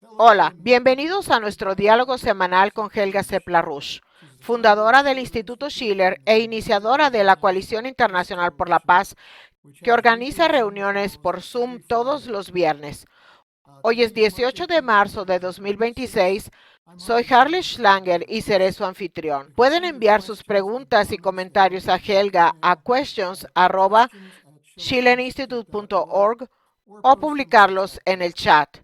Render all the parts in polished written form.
Hola, bienvenidos a nuestro diálogo semanal con Helga Sepla-Rush, fundadora del Instituto Schiller e iniciadora de la Coalición Internacional por la Paz, que organiza reuniones por Zoom todos los viernes. Hoy es 18 de marzo de 2026. Soy Harley Schlanger y seré su anfitrión. Pueden enviar sus preguntas y comentarios a Helga a questions@schillerinstitute.org o publicarlos en el chat.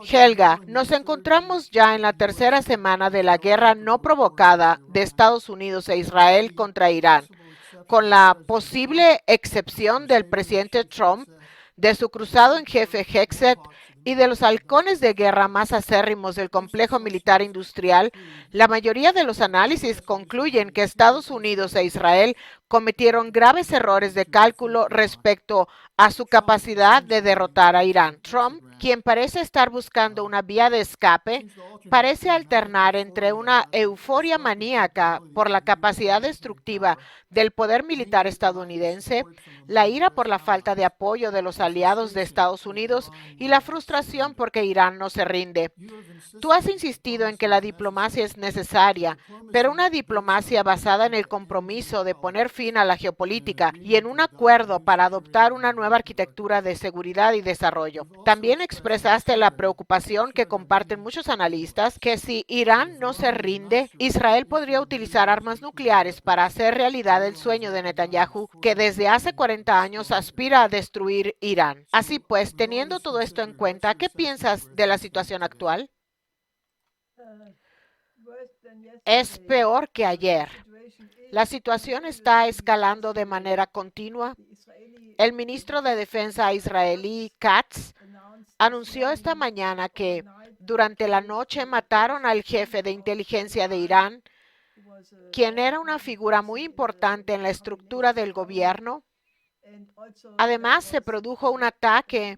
Helga, nos encontramos ya en la tercera semana de la guerra no provocada de Estados Unidos e Israel contra Irán, con la posible excepción del presidente Trump, de su cruzado en jefe Hegseth y de los halcones de guerra más acérrimos del complejo militar industrial. La mayoría de los análisis concluyen que Estados Unidos e Israel cometieron graves errores de cálculo respecto a su capacidad de derrotar a Irán. Trump, quien parece estar buscando una vía de escape, parece alternar entre una euforia maníaca por la capacidad destructiva del poder militar estadounidense, la ira por la falta de apoyo de los aliados de Estados Unidos y la frustración porque Irán no se rinde. Tú has insistido en que la diplomacia es necesaria, pero una diplomacia basada en el compromiso de poner fin a la geopolítica y en un acuerdo para adoptar una nueva arquitectura de seguridad y desarrollo. También expresaste la preocupación que comparten muchos analistas que si Irán no se rinde, Israel podría utilizar armas nucleares para hacer realidad el sueño de Netanyahu, que desde hace 40 años aspira a destruir Irán. Así pues, teniendo todo esto en cuenta, ¿qué piensas de la situación actual? Es peor que ayer. La situación está escalando de manera continua. El ministro de Defensa israelí, Katz, anunció esta mañana que durante la noche mataron al jefe de inteligencia de Irán, quien era una figura muy importante en la estructura del gobierno. Además, se produjo un ataque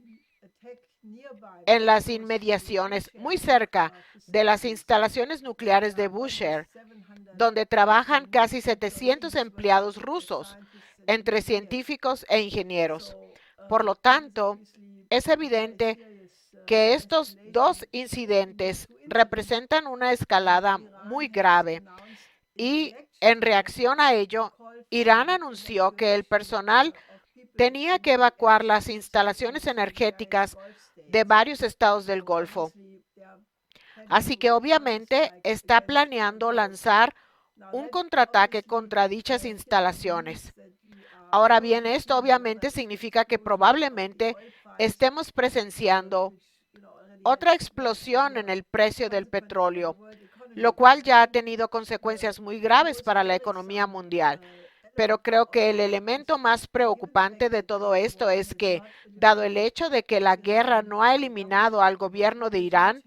en las inmediaciones, muy cerca de las instalaciones nucleares de Bushehr, donde trabajan casi 700 empleados rusos, entre científicos e ingenieros. Por lo tanto, es evidente que estos dos incidentes representan una escalada muy grave y, en reacción a ello, Irán anunció que el personal tenía que evacuar las instalaciones energéticas de varios estados del Golfo. Así que obviamente está planeando lanzar un contraataque contra dichas instalaciones. Ahora bien, esto obviamente significa que probablemente estemos presenciando otra explosión en el precio del petróleo, lo cual ya ha tenido consecuencias muy graves para la economía mundial. Pero creo que el elemento más preocupante de todo esto es que, dado el hecho de que la guerra no ha eliminado al gobierno de Irán,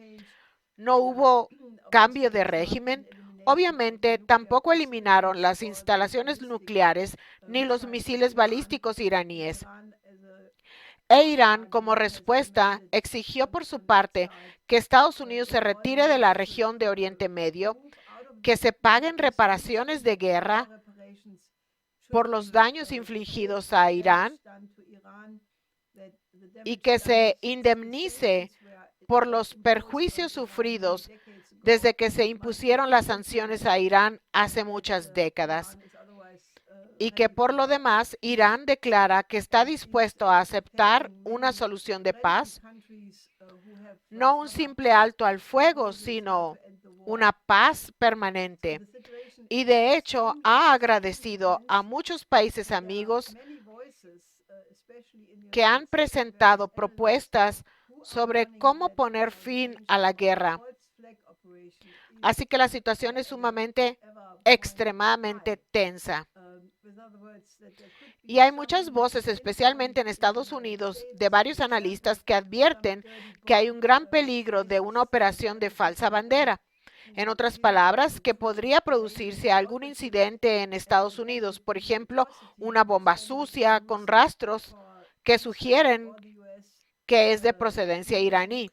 no hubo cambio de régimen, obviamente tampoco eliminaron las instalaciones nucleares ni los misiles balísticos iraníes. E Irán, como respuesta, exigió por su parte que Estados Unidos se retire de la región de Oriente Medio, que se paguen reparaciones de guerra por los daños infligidos a Irán y que se indemnice por los perjuicios sufridos desde que se impusieron las sanciones a Irán hace muchas décadas, y que por lo demás Irán declara que está dispuesto a aceptar una solución de paz, no un simple alto al fuego, sino una paz permanente. Y de hecho ha agradecido a muchos países amigos que han presentado propuestas sobre cómo poner fin a la guerra. Así que la situación es sumamente, extremadamente tensa. Y hay muchas voces, especialmente en Estados Unidos, de varios analistas que advierten que hay un gran peligro de una operación de falsa bandera. En otras palabras, que podría producirse algún incidente en Estados Unidos, por ejemplo, una bomba sucia con rastros que sugieren que es de procedencia iraní,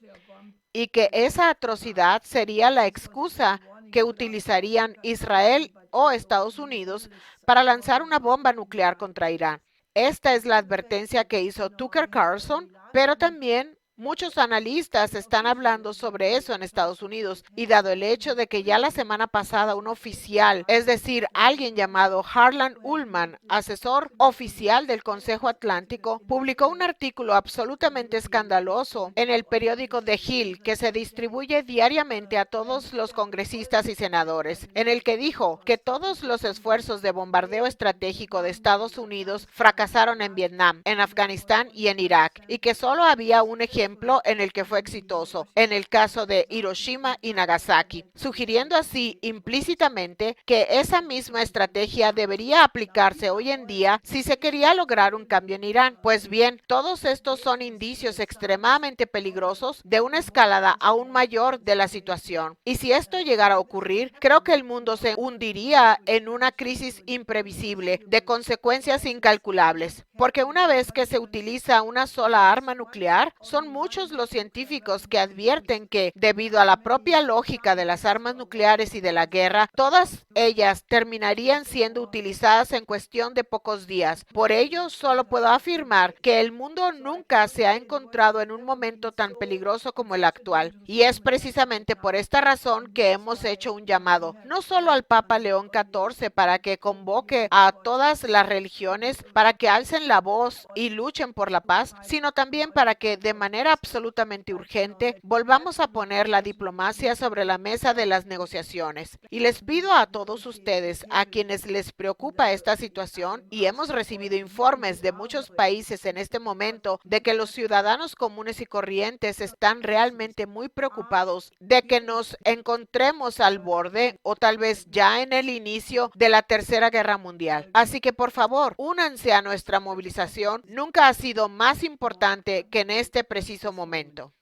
y que esa atrocidad sería la excusa que utilizarían Israel o Estados Unidos para lanzar una bomba nuclear contra Irán. Esta es la advertencia que hizo Tucker Carlson, pero también Muchos analistas están hablando sobre eso en Estados Unidos y dado el hecho de que ya la semana pasada un oficial, es decir, alguien llamado Harlan Ullman, asesor oficial del Consejo Atlántico, publicó un artículo absolutamente escandaloso en el periódico The Hill que se distribuye diariamente a todos los congresistas y senadores, en el que dijo que todos los esfuerzos de bombardeo estratégico de Estados Unidos fracasaron en Vietnam, en Afganistán y en Irak, y que solo había un ejemplo en el que fue exitoso, en el caso de Hiroshima y Nagasaki, sugiriendo así implícitamente que esa misma estrategia debería aplicarse hoy en día si se quería lograr un cambio en Irán. Pues bien, todos estos son indicios extremadamente peligrosos de una escalada aún mayor de la situación. Y si esto llegara a ocurrir, creo que el mundo se hundiría en una crisis imprevisible de consecuencias incalculables. Porque una vez que se utiliza una sola arma nuclear, son muchos los científicos que advierten que, debido a la propia lógica de las armas nucleares y de la guerra, todas ellas terminarían siendo utilizadas en cuestión de pocos días. Por ello, solo puedo afirmar que el mundo nunca se ha encontrado en un momento tan peligroso como el actual. Y es precisamente por esta razón que hemos hecho un llamado, no solo al Papa León XIV para que convoque a todas las religiones para que alcen la voz y luchen por la paz, sino también para que de manera absolutamente urgente volvamos a poner la diplomacia sobre la mesa de las negociaciones. Y les pido a todos ustedes, a quienes les preocupa esta situación, y hemos recibido informes de muchos países en este momento de que los ciudadanos comunes y corrientes están realmente muy preocupados de que nos encontremos al borde o tal vez ya en el inicio de la Tercera Guerra Mundial. Así que por favor, únanse a nuestra movilización. Nunca ha sido más importante que en este preciso momento.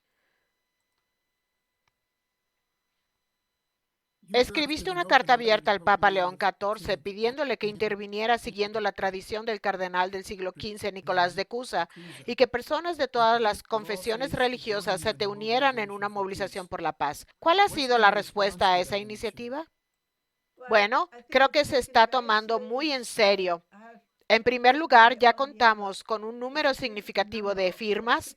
Escribiste una carta abierta al Papa León XIV pidiéndole que interviniera siguiendo la tradición del cardenal del siglo XV, Nicolás de Cusa, y que personas de todas las confesiones religiosas se te unieran en una movilización por la paz. ¿Cuál ha sido la respuesta a esa iniciativa? Bueno, creo que se está tomando muy en serio. En primer lugar, ya contamos con un número significativo de firmas,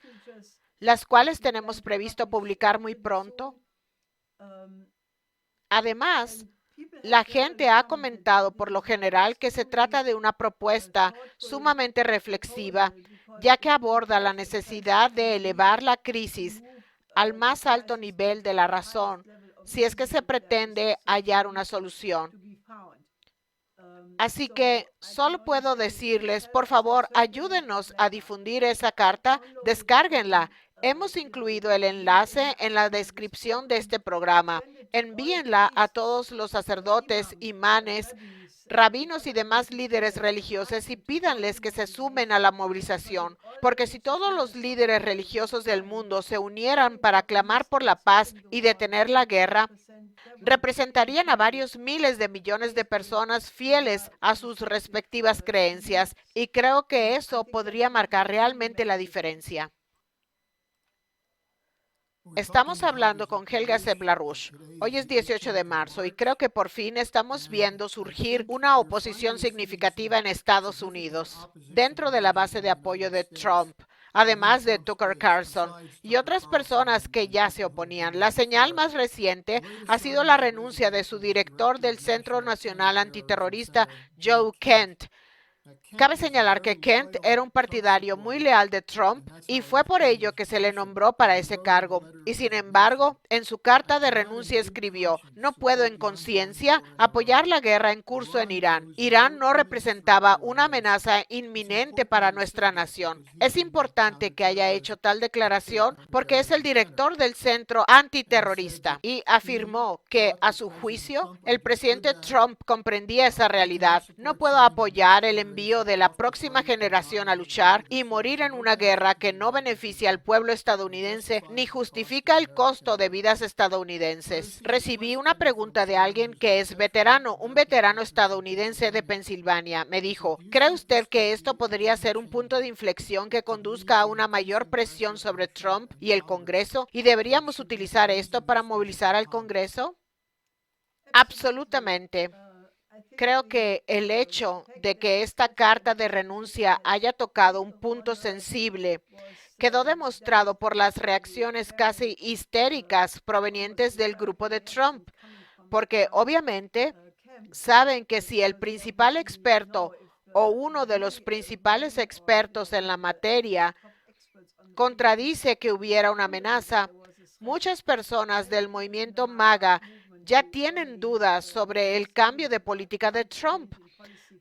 las cuales tenemos previsto publicar muy pronto. Además, la gente ha comentado por lo general que se trata de una propuesta sumamente reflexiva, ya que aborda la necesidad de elevar la crisis al más alto nivel de la razón, si es que se pretende hallar una solución. Así que solo puedo decirles, por favor, ayúdenos a difundir esa carta, descárguenla. Hemos incluido el enlace en la descripción de este programa. Envíenla a todos los sacerdotes, imanes, rabinos y demás líderes religiosos y pídanles que se sumen a la movilización, porque si todos los líderes religiosos del mundo se unieran para clamar por la paz y detener la guerra, representarían a varios miles de millones de personas fieles a sus respectivas creencias, y creo que eso podría marcar realmente la diferencia. Estamos hablando con Helga Sepp-LaRouche. Hoy es 18 de marzo y creo que por fin estamos viendo surgir una oposición significativa en Estados Unidos, dentro de la base de apoyo de Trump, además de Tucker Carlson y otras personas que ya se oponían. La señal más reciente ha sido la renuncia de su director del Centro Nacional Antiterrorista, Joe Kent. Cabe señalar que Kent era un partidario muy leal de Trump y fue por ello que se le nombró para ese cargo. Y sin embargo, en su carta de renuncia escribió: no puedo en conciencia apoyar la guerra en curso en Irán. Irán no representaba una amenaza inminente para nuestra nación. Es importante que haya hecho tal declaración porque es el director del Centro Antiterrorista y afirmó que, a su juicio, el presidente Trump comprendía esa realidad. No puedo apoyar el envío de la próxima generación a luchar y morir en una guerra que no beneficia al pueblo estadounidense ni justifica el costo de vidas estadounidenses. Recibí una pregunta de alguien que es veterano, un veterano estadounidense de Pensilvania. Me dijo: ¿cree usted que esto podría ser un punto de inflexión que conduzca a una mayor presión sobre Trump y el Congreso? ¿Y deberíamos utilizar esto para movilizar al Congreso? Absolutamente. Creo que el hecho de que esta carta de renuncia haya tocado un punto sensible quedó demostrado por las reacciones casi histéricas provenientes del grupo de Trump, porque obviamente saben que si el principal experto o uno de los principales expertos en la materia contradice que hubiera una amenaza, muchas personas del movimiento MAGA ya tienen dudas sobre el cambio de política de Trump,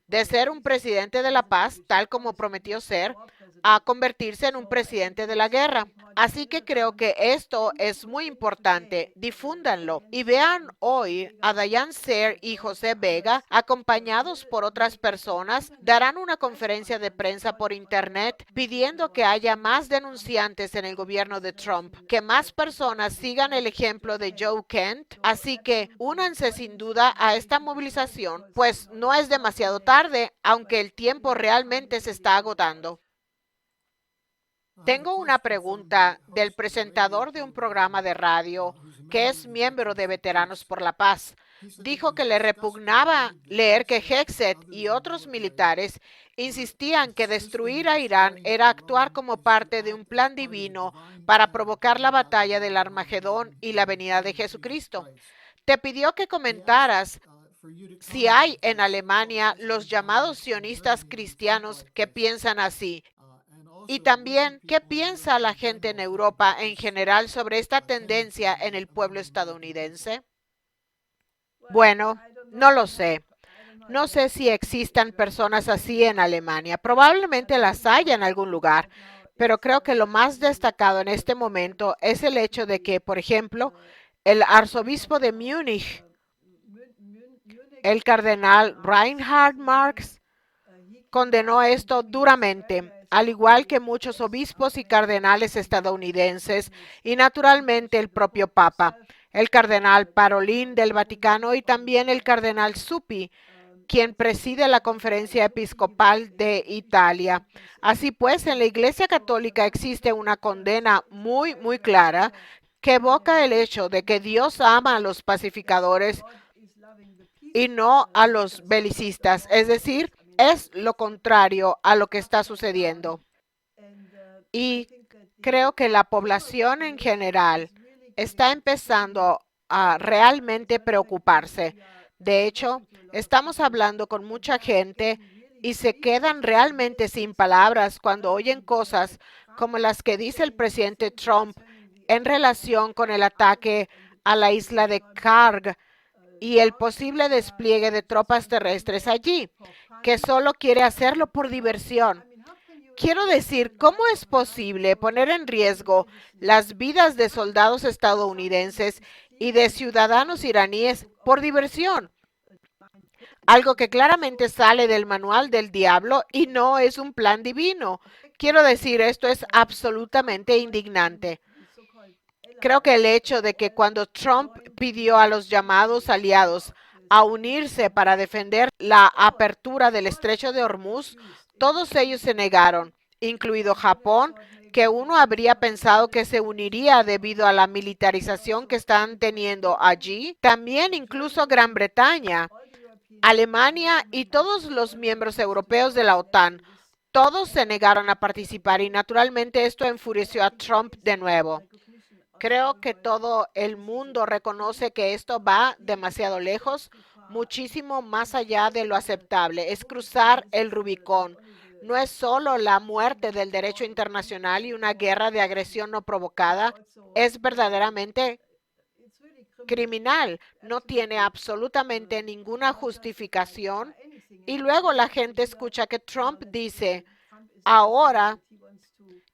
de ser un presidente de la paz, tal como prometió ser, a convertirse en un presidente de la guerra. Así que creo que esto es muy importante. Difúndanlo y vean hoy a Diane Sare y José Vega, acompañados por otras personas, darán una conferencia de prensa por internet pidiendo que haya más denunciantes en el gobierno de Trump, que más personas sigan el ejemplo de Joe Kent. Así que únanse sin duda a esta movilización, pues no es demasiado tarde, aunque el tiempo realmente se está agotando. Tengo una pregunta del presentador de un programa de radio que es miembro de Veteranos por la Paz. Dijo que le repugnaba leer que Hegseth y otros militares insistían que destruir a Irán era actuar como parte de un plan divino para provocar la batalla del Armagedón y la venida de Jesucristo. Te pidió que comentaras si hay en Alemania los llamados sionistas cristianos que piensan así. Y también, ¿qué piensa la gente en Europa en general sobre esta tendencia en el pueblo estadounidense? Bueno, no lo sé. No sé si existan personas así en Alemania. Probablemente las haya en algún lugar, pero creo que lo más destacado en este momento es el hecho de que, por ejemplo, el arzobispo de Múnich, el cardenal Reinhard Marx, condenó esto duramente, al igual que muchos obispos y cardenales estadounidenses y naturalmente el propio Papa, el cardenal Parolin del Vaticano y también el cardenal Zuppi, quien preside la Conferencia Episcopal de Italia. Así pues, en la Iglesia Católica existe una condena muy clara que evoca el hecho de que Dios ama a los pacificadores y no a los belicistas, es decir, es lo contrario a lo que está sucediendo. Y creo que la población en general está empezando a realmente preocuparse. De hecho, estamos hablando con mucha gente y se quedan realmente sin palabras cuando oyen cosas como las que dice el presidente Trump en relación con el ataque a la isla de Karg y el posible despliegue de tropas terrestres allí, que solo quiere hacerlo por diversión. Quiero decir, ¿cómo es posible poner en riesgo las vidas de soldados estadounidenses y de ciudadanos iraníes por diversión? Algo que claramente sale del manual del diablo y no es un plan divino. Quiero decir, esto es absolutamente indignante. Creo que el hecho de que cuando Trump pidió a los llamados aliados a unirse para defender la apertura del estrecho de Hormuz, todos ellos se negaron, incluido Japón, que uno habría pensado que se uniría debido a la militarización que están teniendo allí. También incluso Gran Bretaña, Alemania y todos los miembros europeos de la OTAN. Todos se negaron a participar y naturalmente esto enfureció a Trump de nuevo. Creo que todo el mundo reconoce que esto va demasiado lejos, muchísimo más allá de lo aceptable. Es cruzar el Rubicón. No es solo la muerte del derecho internacional y una guerra de agresión no provocada, es verdaderamente criminal. No tiene absolutamente ninguna justificación. Y luego la gente escucha que Trump dice ahora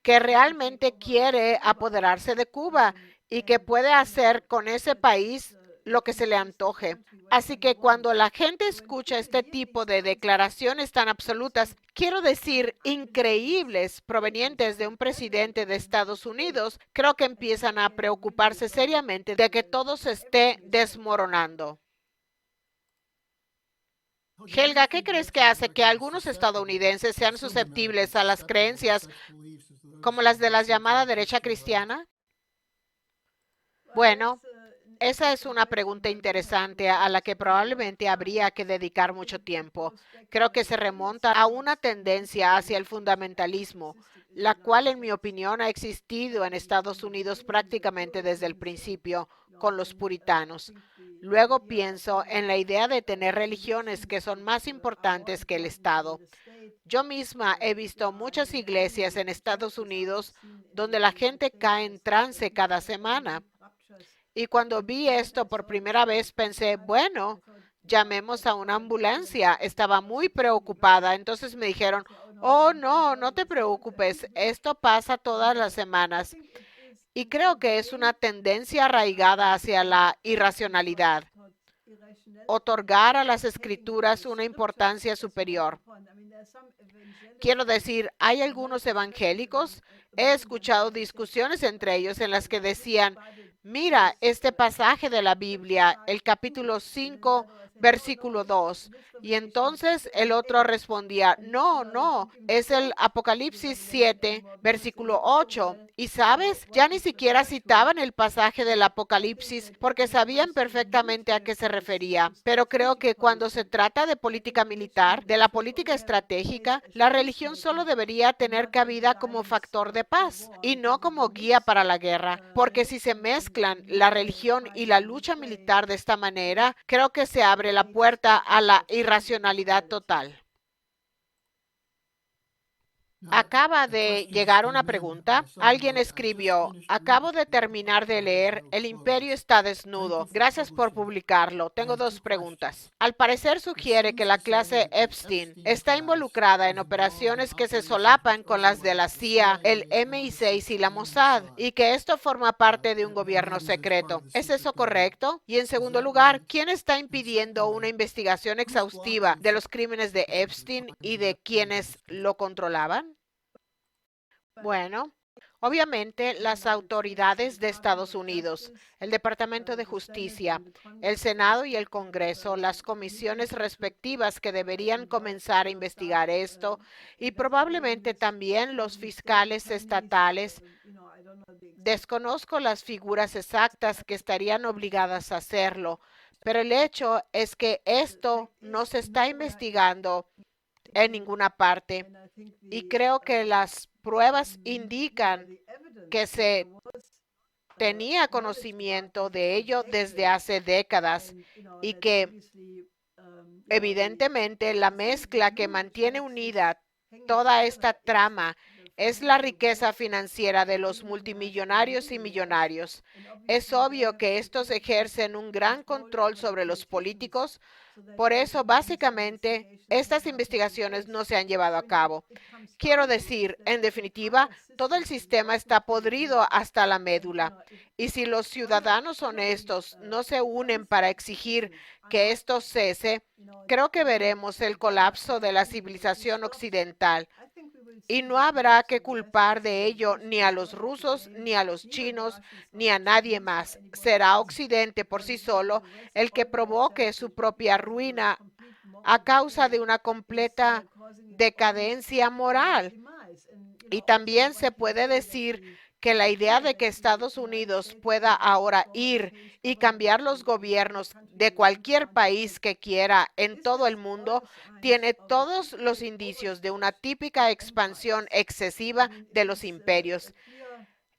que realmente quiere apoderarse de Cuba y que puede hacer con ese país lo que se le antoje. Así que cuando la gente escucha este tipo de declaraciones tan absolutas, quiero decir increíbles, provenientes de un presidente de Estados Unidos, creo que empiezan a preocuparse seriamente de que todo se esté desmoronando. Helga, ¿qué crees que hace que algunos estadounidenses sean susceptibles a las creencias como las de la llamada derecha cristiana? Bueno, Esa es una pregunta interesante a la que probablemente habría que dedicar mucho tiempo. Creo que se remonta a una tendencia hacia el fundamentalismo, la cual, en mi opinión, ha existido en Estados Unidos prácticamente desde el principio con los puritanos. Luego pienso en la idea de tener religiones que son más importantes que el Estado. Yo misma he visto muchas iglesias en Estados Unidos donde la gente cae en trance cada semana. Y cuando vi esto por primera vez pensé, bueno, llamemos a una ambulancia. Estaba muy preocupada. Entonces me dijeron, oh, no, no te preocupes. Esto pasa todas las semanas. Y creo que es una tendencia arraigada hacia la irracionalidad. Otorgar a las escrituras una importancia superior. Quiero decir, hay algunos evangélicos, he escuchado discusiones entre ellos en las que decían, mira este pasaje de la Biblia, el capítulo 5, versículo 2. Y entonces el otro respondía, no, no, es el Apocalipsis 7, versículo 8. Y sabes, ya ni siquiera citaban el pasaje del Apocalipsis porque sabían perfectamente a qué se refería. Pero creo que cuando se trata de política militar, de la política estratégica, la religión solo debería tener cabida como factor de paz y no como guía para la guerra. Porque si se mezclan la religión y la lucha militar de esta manera, creo que se abre la puerta a la irracionalidad total. Acaba de llegar una pregunta. Alguien escribió, acabo de terminar de leer El Imperio está desnudo. Gracias por publicarlo. Tengo dos preguntas. Al parecer sugiere que la clase Epstein está involucrada en operaciones que se solapan con las de la CIA, el MI6 y la Mossad, y que esto forma parte de un gobierno secreto. ¿Es eso correcto? Y en segundo lugar, ¿quién está impidiendo una investigación exhaustiva de los crímenes de Epstein y de quienes lo controlaban? Bueno, obviamente las autoridades de Estados Unidos, el Departamento de Justicia, el Senado y el Congreso, las comisiones respectivas que deberían comenzar a investigar esto y probablemente también los fiscales estatales. Desconozco las figuras exactas que estarían obligadas a hacerlo, pero el hecho es que esto no se está investigando en ninguna parte. Y creo que las pruebas indican que se tenía conocimiento de ello desde hace décadas y que evidentemente la mezcla que mantiene unida toda esta trama es la riqueza financiera de los multimillonarios y millonarios. Es obvio que estos ejercen un gran control sobre los políticos. Por eso, básicamente, estas investigaciones no se han llevado a cabo. Quiero decir, en definitiva, todo el sistema está podrido hasta la médula. Y si los ciudadanos honestos no se unen para exigir que esto cese, creo que veremos el colapso de la civilización occidental. Y no habrá que culpar de ello ni a los rusos, ni a los chinos, ni a nadie más. Será Occidente por sí solo el que provoque su propia ruina a causa de una completa decadencia moral. Y también se puede decir que la idea de que Estados Unidos pueda ahora ir y cambiar los gobiernos de cualquier país que quiera en todo el mundo tiene todos los indicios de una típica expansión excesiva de los imperios.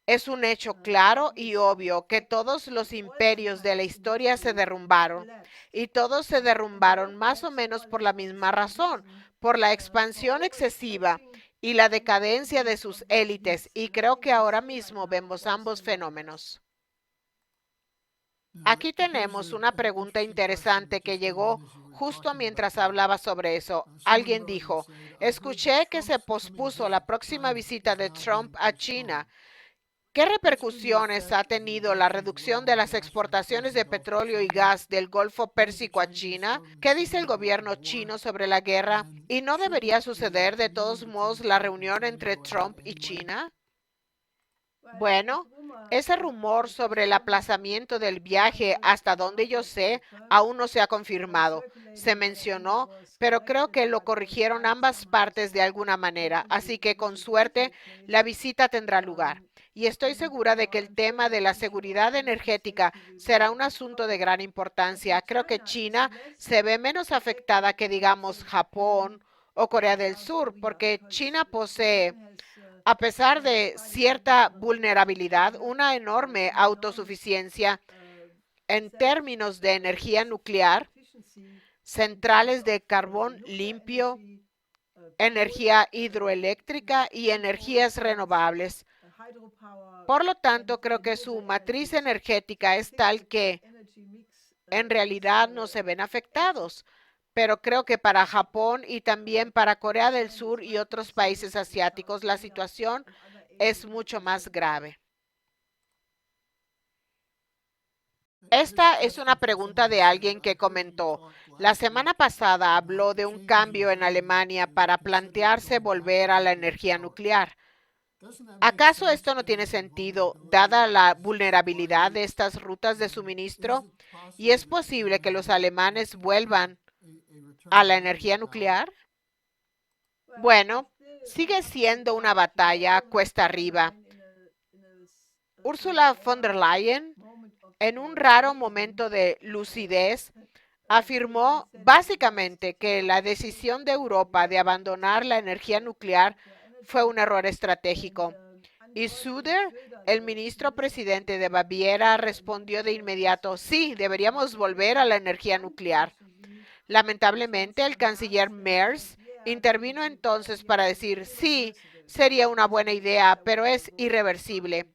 Es un hecho claro y obvio que todos los imperios de la historia se derrumbaron y todos se derrumbaron más o menos por la misma razón, por la expansión excesiva y la decadencia de sus élites, y creo que ahora mismo vemos ambos fenómenos. Aquí tenemos una pregunta interesante que llegó justo mientras hablaba sobre eso. Alguien dijo, escuché que se pospuso la próxima visita de Trump a China. ¿Qué repercusiones ha tenido la reducción de las exportaciones de petróleo y gas del Golfo Pérsico a China? ¿Qué dice el gobierno chino sobre la guerra? ¿Y no debería suceder de todos modos la reunión entre Trump y China? Bueno, ese rumor sobre el aplazamiento del viaje, hasta donde yo sé, aún no se ha confirmado. Se mencionó, pero creo que lo corrigieron ambas partes de alguna manera, así que con suerte la visita tendrá lugar. y estoy segura de que el tema de la seguridad energética será un asunto de gran importancia. Creo que China se ve menos afectada que, digamos, Japón o Corea del Sur, porque China posee, a pesar de cierta vulnerabilidad, una enorme autosuficiencia en términos de energía nuclear, centrales de carbón limpio, energía hidroeléctrica y energías renovables. Por lo tanto, creo que su matriz energética es tal que en realidad no se ven afectados. Pero creo que para Japón y también para Corea del Sur y otros países asiáticos, la situación es mucho más grave. Esta es una pregunta de alguien que comentó: la semana pasada habló de un cambio en Alemania para plantearse volver a la energía nuclear. ¿Acaso esto no tiene sentido, dada la vulnerabilidad de estas rutas de suministro? ¿Y es posible que los alemanes vuelvan a la energía nuclear? Bueno, sigue siendo una batalla cuesta arriba. Ursula von der Leyen, en un raro momento de lucidez, afirmó básicamente que la decisión de Europa de abandonar la energía nuclear fue un error estratégico. Y Söder, el ministro presidente de Baviera, respondió de inmediato: sí, deberíamos volver a la energía nuclear. Lamentablemente, el canciller Merz intervino entonces para decir: sí, sería una buena idea, pero es irreversible.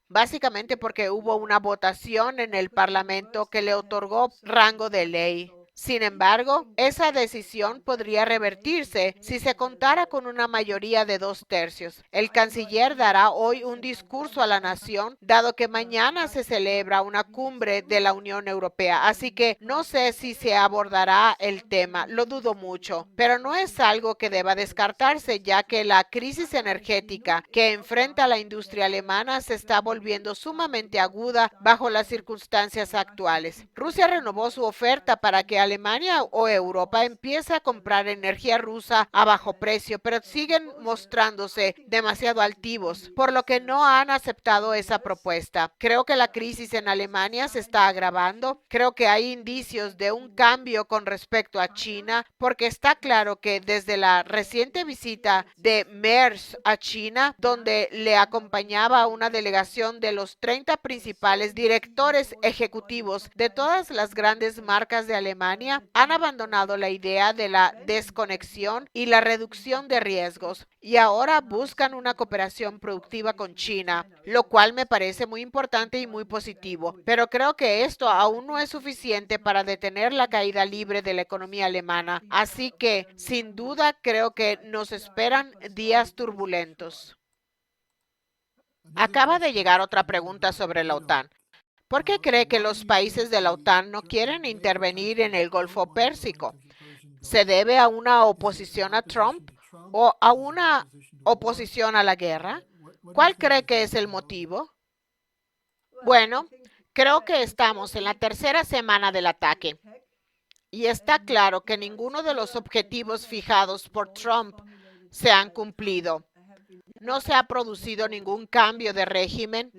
Básicamente porque hubo una votación en el Parlamento que le otorgó rango de ley. Sin embargo, esa decisión podría revertirse si se contara con una mayoría de 2/3. El canciller dará hoy un discurso a la nación, dado que mañana se celebra una cumbre de la Unión Europea. Así que no sé si se abordará el tema, lo dudo mucho, pero no es algo que deba descartarse, ya que la crisis energética que enfrenta la industria alemana se está volviendo sumamente aguda bajo las circunstancias actuales. Rusia renovó su oferta para que Alemania o Europa empiece a comprar energía rusa a bajo precio, pero siguen mostrándose demasiado altivos, por lo que no han aceptado esa propuesta. Creo que la crisis en Alemania se está agravando. Creo que hay indicios de un cambio con respecto a China, porque está claro que desde la reciente visita de Merz a China, donde le acompañaba una delegación de los 30 principales directores ejecutivos de todas las grandes marcas de Alemania, han abandonado la idea de la desconexión y la reducción de riesgos y ahora buscan una cooperación productiva con China, lo cual me parece muy importante y muy positivo. Pero creo que esto aún no es suficiente para detener la caída libre de la economía alemana. Así que, sin duda, creo que nos esperan días turbulentos. Acaba de llegar otra pregunta sobre la OTAN. ¿Por qué cree que los países de la OTAN no quieren intervenir en el Golfo Pérsico? ¿Se debe a una oposición a Trump o a una oposición a la guerra? ¿Cuál cree que es el motivo? Bueno, creo que estamos en la tercera semana del ataque y está claro que ninguno de los objetivos fijados por Trump se han cumplido. No se ha producido ningún cambio de régimen.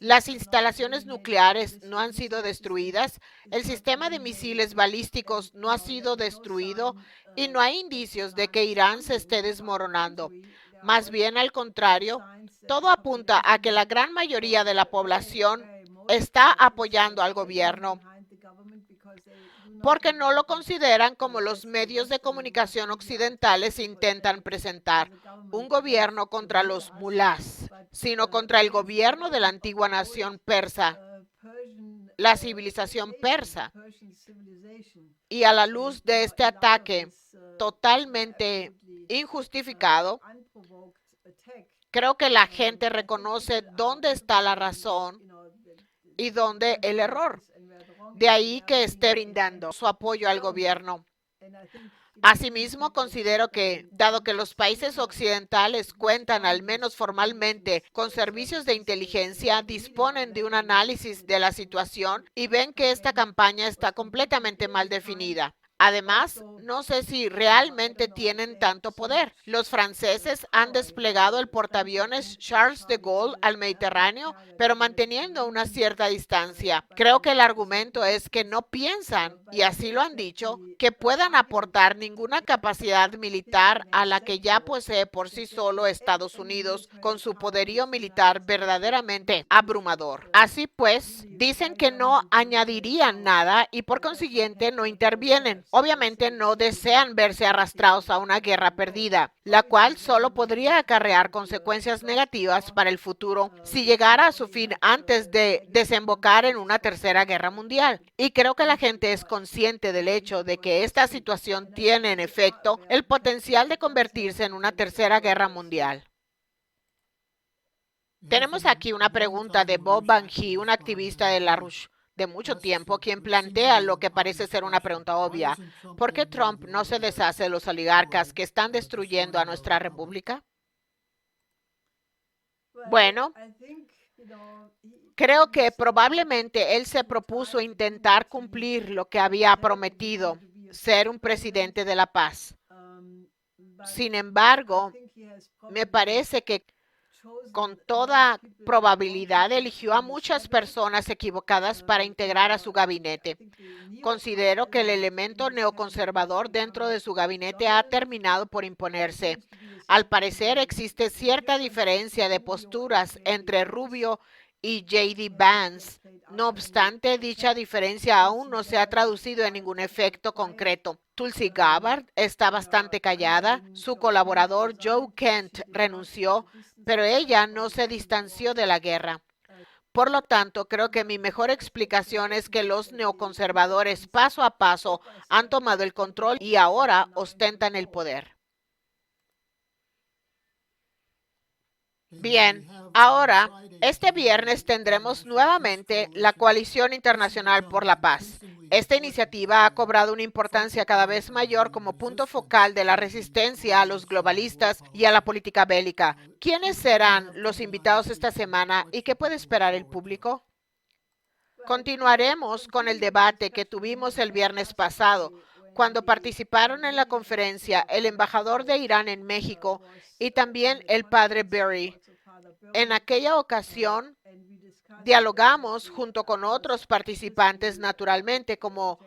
Las instalaciones nucleares no han sido destruidas. El sistema de misiles balísticos no ha sido destruido y no hay indicios de que Irán se esté desmoronando. Más bien al contrario, todo apunta a que la gran mayoría de la población está apoyando al gobierno porque no lo consideran como los medios de comunicación occidentales intentan presentar, un gobierno contra los mulás, sino contra el gobierno de la antigua nación persa, la civilización persa. Y a la luz de este ataque totalmente injustificado, creo que la gente reconoce dónde está la razón y dónde el error. De ahí que esté brindando su apoyo al gobierno. Asimismo, considero que, dado que los países occidentales cuentan, al menos formalmente, con servicios de inteligencia, disponen de un análisis de la situación y ven que esta campaña está completamente mal definida. Además, no sé si realmente tienen tanto poder. Los franceses han desplegado el portaaviones Charles de Gaulle al Mediterráneo, pero manteniendo una cierta distancia. Creo que el argumento es que no piensan, y así lo han dicho, que puedan aportar ninguna capacidad militar a la que ya posee por sí solo Estados Unidos, con su poderío militar verdaderamente abrumador. Así pues, dicen que no añadirían nada y por consiguiente no intervienen. Obviamente no desean verse arrastrados a una guerra perdida, la cual solo podría acarrear consecuencias negativas para el futuro si llegara a su fin antes de desembocar en una tercera guerra mundial. Y creo que la gente es consciente del hecho de que esta situación tiene en efecto el potencial de convertirse en una tercera guerra mundial. Tenemos aquí una pregunta de Bob Banji, un activista de la Rush de mucho tiempo, quien plantea lo que parece ser una pregunta obvia. ¿Por qué Trump no se deshace de los oligarcas que están destruyendo a nuestra república? Bueno, creo que probablemente él se propuso intentar cumplir lo que había prometido, ser un presidente de la paz. Sin embargo, me parece que con toda probabilidad eligió a muchas personas equivocadas para integrar a su gabinete. Considero que el elemento neoconservador dentro de su gabinete ha terminado por imponerse. Al parecer existe cierta diferencia de posturas entre Rubio y J.D. Vance. No obstante, dicha diferencia aún no se ha traducido en ningún efecto concreto. Tulsi Gabbard está bastante callada. Su colaborador Joe Kent renunció, pero ella no se distanció de la guerra. Por lo tanto, creo que mi mejor explicación es que los neoconservadores paso a paso han tomado el control y ahora ostentan el poder. Bien, ahora, este viernes tendremos nuevamente la Coalición Internacional por la Paz. Esta iniciativa ha cobrado una importancia cada vez mayor como punto focal de la resistencia a los globalistas y a la política bélica. ¿Quiénes serán los invitados esta semana y qué puede esperar el público? Continuaremos con el debate que tuvimos el viernes pasado, cuando participaron en la conferencia el embajador de Irán en México y también el padre Berry. En aquella ocasión, dialogamos junto con otros participantes, naturalmente, como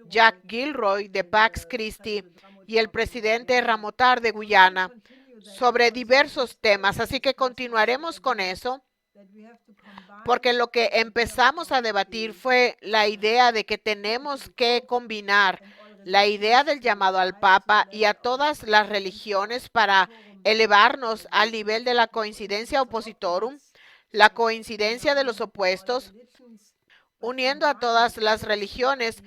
Jack Gilroy de Pax Christi y el presidente Ramotar de Guyana, sobre diversos temas. Así que continuaremos con eso, porque lo que empezamos a debatir fue la idea de que tenemos que combinar la idea del llamado al Papa y a todas las religiones para elevarnos al nivel de la coincidencia oppositorum, la coincidencia de los opuestos, uniendo a todas las religiones,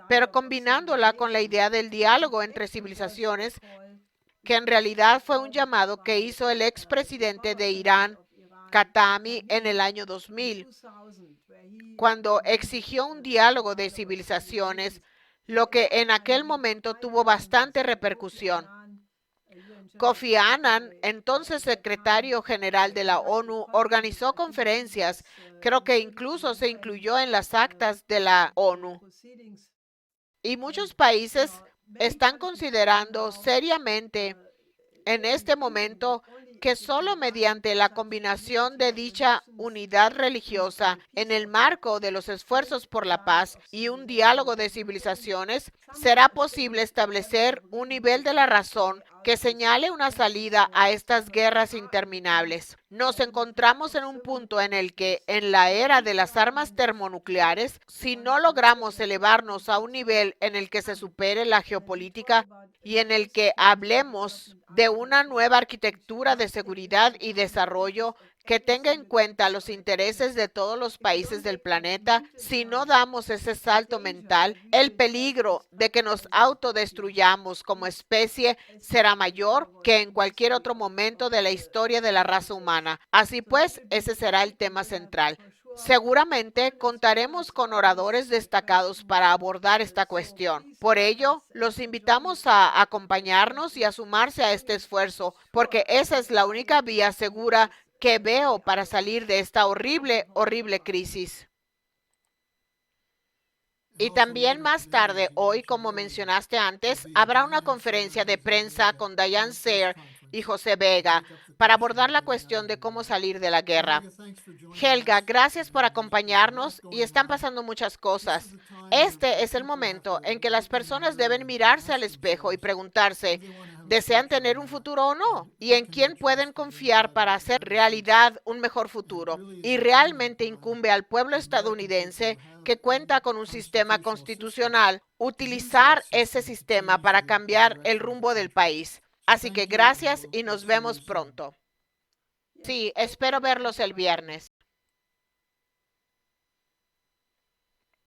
pero combinándola con la idea del diálogo entre civilizaciones, que en realidad fue un llamado que hizo el expresidente de Irán, Khatami, en el año 2000, cuando exigió un diálogo de civilizaciones, lo que en aquel momento tuvo bastante repercusión. Kofi Annan, entonces secretario general de la ONU, organizó conferencias, creo que incluso se incluyó en las actas de la ONU. Y muchos países están considerando seriamente en este momento que solo mediante la combinación de dicha unidad religiosa en el marco de los esfuerzos por la paz y un diálogo de civilizaciones será posible establecer un nivel de la razón que señale una salida a estas guerras interminables. Nos encontramos en un punto en el que, en la era de las armas termonucleares, si no logramos elevarnos a un nivel en el que se supere la geopolítica y en el que hablemos de una nueva arquitectura de seguridad y desarrollo que tenga en cuenta los intereses de todos los países del planeta, si no damos ese salto mental, el peligro de que nos autodestruyamos como especie será mayor que en cualquier otro momento de la historia de la raza humana. Así pues, ese será el tema central. Seguramente contaremos con oradores destacados para abordar esta cuestión. Por ello, los invitamos a acompañarnos y a sumarse a este esfuerzo, porque esa es la única vía segura que veo para salir de esta horrible, horrible crisis. Y también más tarde, hoy, como mencionaste antes, habrá una conferencia de prensa con Diane Sayre y José Vega para abordar la cuestión de cómo salir de la guerra. Helga, gracias por acompañarnos y están pasando muchas cosas. Este es el momento en que las personas deben mirarse al espejo y preguntarse, ¿desean tener un futuro o no? ¿Y en quién pueden confiar para hacer realidad un mejor futuro? Y realmente incumbe al pueblo estadounidense, que cuenta con un sistema constitucional, utilizar ese sistema para cambiar el rumbo del país. Así que gracias y nos vemos pronto. Sí, espero verlos el viernes.